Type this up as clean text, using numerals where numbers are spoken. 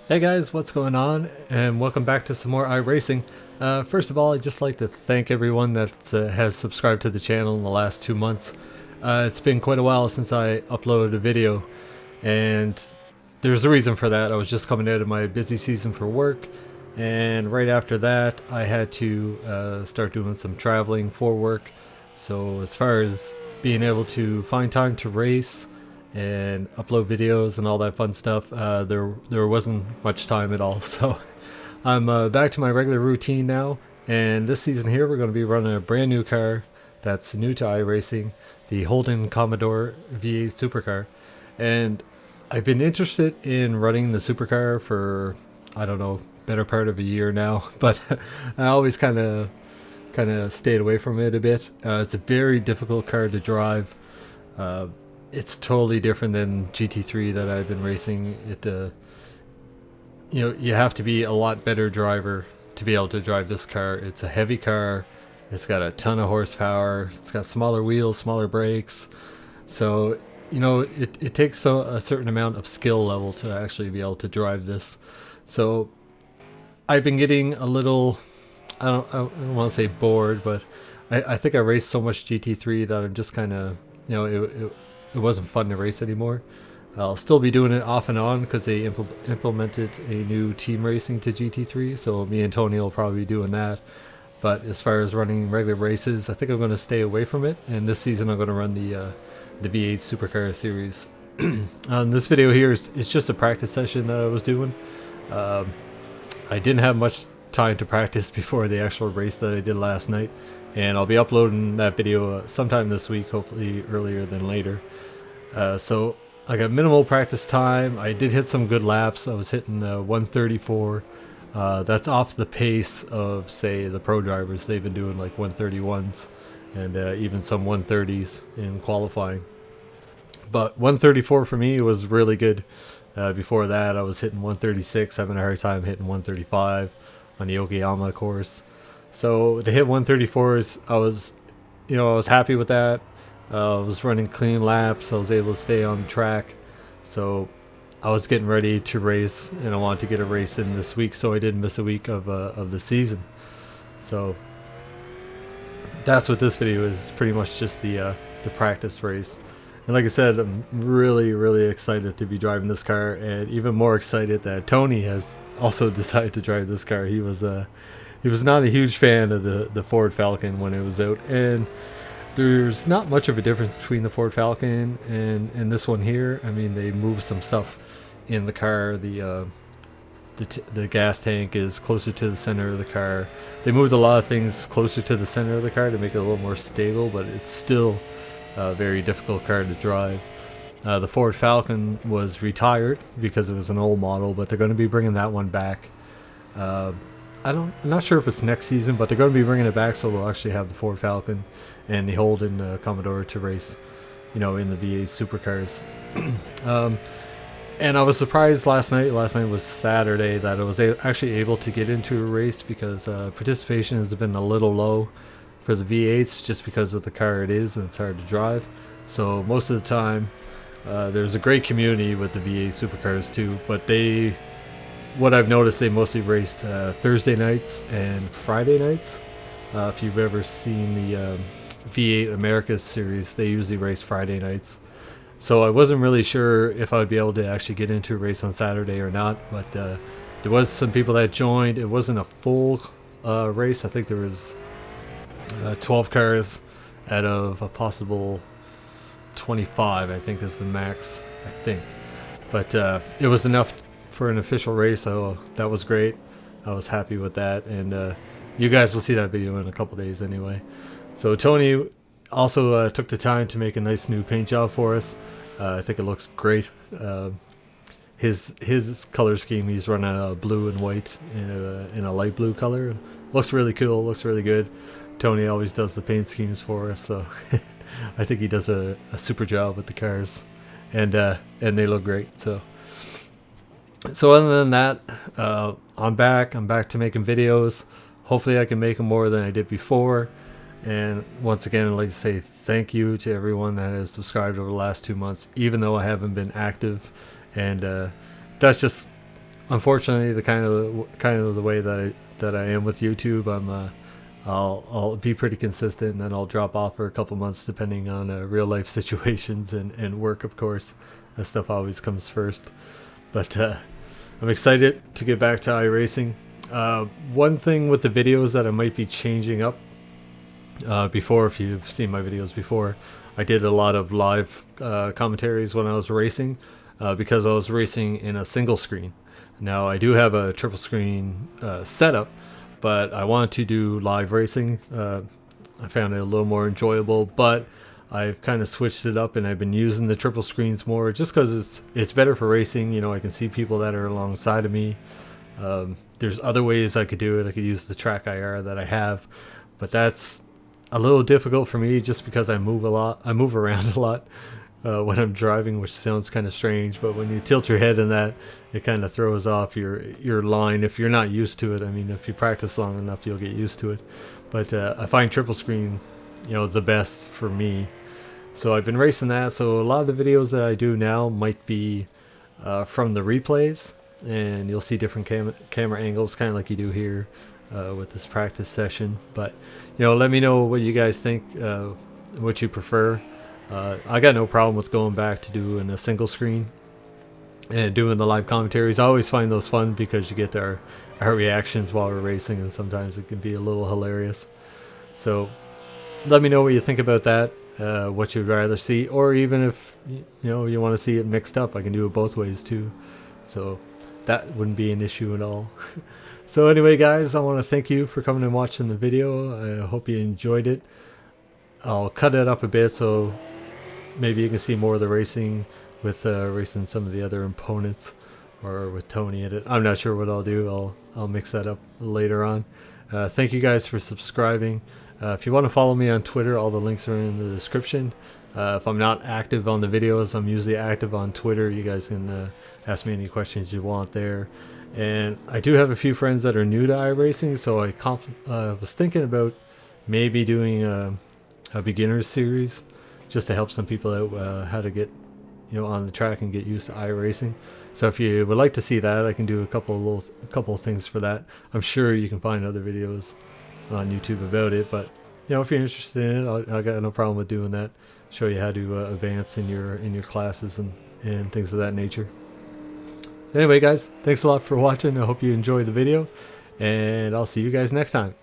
Hey guys, what's going on? And welcome back to some more iRacing. First of all, I'd just like to thank everyone that has subscribed to the channel in the last 2 months. It's been quite a while since I uploaded a video, and there's a reason for that. I was just coming out of my busy season for work, and right after that I had to start doing some traveling for work. So as far as being able to find time to race and upload videos and all that fun stuff, there wasn't much time at all. So I'm back to my regular routine now, and this season here we're going to be running a brand new car that's new to iRacing, the Holden Commodore V8 supercar. And I've been interested in running the supercar for, I don't know, better part of a year now, but I always kind of stayed away from it a bit. It's a very difficult car to drive. It's totally different than GT3 that I've been racing. You have to be a lot better driver to be able to drive this car. It's a heavy car. It's got a ton of horsepower. It's got smaller wheels, smaller brakes. So, it takes a certain amount of skill level to actually be able to drive this. So I've been getting a little, I don't want to say bored, but I think I raced so much GT3 that I'm just kind of, it wasn't fun to race anymore. I'll still be doing it off and on because they implemented a new team racing to GT3, so me and Tony will probably be doing that. But as far as running regular races, I think I'm going to stay away from it, and this season I'm going to run the V8 Supercar Series. This video here is just a practice session that I was doing. I didn't have much time to practice before the actual race that I did last night, and I'll be uploading that video sometime this week, hopefully earlier than later. So I got minimal practice time. I did hit some good laps. I was hitting 134. That's off the pace of, say, the pro drivers. They've been doing like 131s and even some 130s in qualifying. But 134 for me was really good. Before that, I was hitting 136, having a hard time hitting 135 on the Okayama course. So to hit 134s, I was happy with that. I was running clean laps. I was able to stay on track. So I was getting ready to race, and I wanted to get a race in this week, so I didn't miss a week of the season. So that's what this video is, pretty much just the practice race. And like I said, I'm really, really excited to be driving this car, and even more excited that Tony has also decided to drive this car. He was not a huge fan of the Ford Falcon when it was out, and there's not much of a difference between the Ford Falcon and this one here. I mean, they moved some stuff in the car. The gas tank is closer to the center of the car. They moved a lot of things closer to the center of the car to make it a little more stable, but it's still a very difficult car to drive. The Ford Falcon was retired because it was an old model, but they're going to be bringing that one back. I'm not sure if it's next season, but they're going to be bringing it back, so they'll actually have the Ford Falcon and the Holden Commodore to race, in the V8 supercars. And I was surprised last night. Last night was Saturday, that I was actually able to get into a race because participation has been a little low for the V8s just because of the car it is and it's hard to drive. So most of the time, there's a great community with the V8 supercars too, but what I've noticed, they mostly raced Thursday nights and Friday nights. If you've ever seen the V8 Americas series, they usually race Friday nights. So I wasn't really sure if I would be able to actually get into a race on Saturday or not, but there was some people that joined. It wasn't a full race. I think there was 12 cars out of a possible 25, I think is the max, I think. But it was enough for an official race, so that was great. I was happy with that, and you guys will see that video in a couple days anyway. So Tony also took the time to make a nice new paint job for us. I think it looks great. His color scheme, he's running a blue and white in a light blue color. Looks really cool, looks really good. Tony always does the paint schemes for us, so I think he does a super job with the cars, and they look great. So other than that, I'm back to making videos. Hopefully I can make them more than I did before. And once again, I'd like to say thank you to everyone that has subscribed over the last 2 months, even though I haven't been active. And that's just unfortunately, the kind of the way that I am with YouTube, I'll be pretty consistent, and then I'll drop off for a couple months depending on real life situations and work, of course. That stuff always comes first. But I'm excited to get back to iRacing. One thing with the videos that I might be changing up, before, if you've seen my videos before, I did a lot of live commentaries when I was racing, because I was racing in a single screen. Now I do have a triple screen setup, but I wanted to do live racing. I found it a little more enjoyable, but I've kind of switched it up and I've been using the triple screens more just because it's better for racing. You know, I can see people that are alongside of me. There's other ways I could do it. I could use the track IR that I have, but that's a little difficult for me just because I move a lot. I move around a lot when I'm driving, which sounds kind of strange, but when you tilt your head in that, it kind of throws off your line if you're not used to it. I mean, if you practice long enough, you'll get used to it. But I find triple screen, you know, the best for me. So I've been racing that. So a lot of the videos that I do now might be from the replays, and you'll see different camera angles, kind of like you do here with this practice session. But you know, let me know what you guys think, what you prefer. I got no problem with going back to doing a single screen and doing the live commentaries. I always find those fun because you get our reactions while we're racing, and sometimes it can be a little hilarious. So let me know what you think about that, what you'd rather see, or even if you know you want to see it mixed up, I can do it both ways too. So that wouldn't be an issue at all. So anyway, guys, I want to thank you for coming and watching the video. I hope you enjoyed it. I'll cut it up a bit so maybe you can see more of the racing with racing some of the other opponents, or with Tony in it. I'm not sure what I'll do. I'll mix that up later on. Thank you guys for subscribing. If you want to follow me on Twitter, all the links are in the description. If I'm not active on the videos, I'm usually active on Twitter. You guys can ask me any questions you want there. And I do have a few friends that are new to iRacing, so I was thinking about maybe doing a beginner's series just to help some people out, how to get, you know, on the track and get used to iRacing. So if you would like to see that, I can do a couple of things for that. I'm sure you can find other videos on YouTube about it, but you know, if you're interested in it, I got no problem with doing that. Show you how to advance in your classes and things of that nature. So anyway, guys, thanks a lot for watching. I hope you enjoyed the video, and I'll see you guys next time.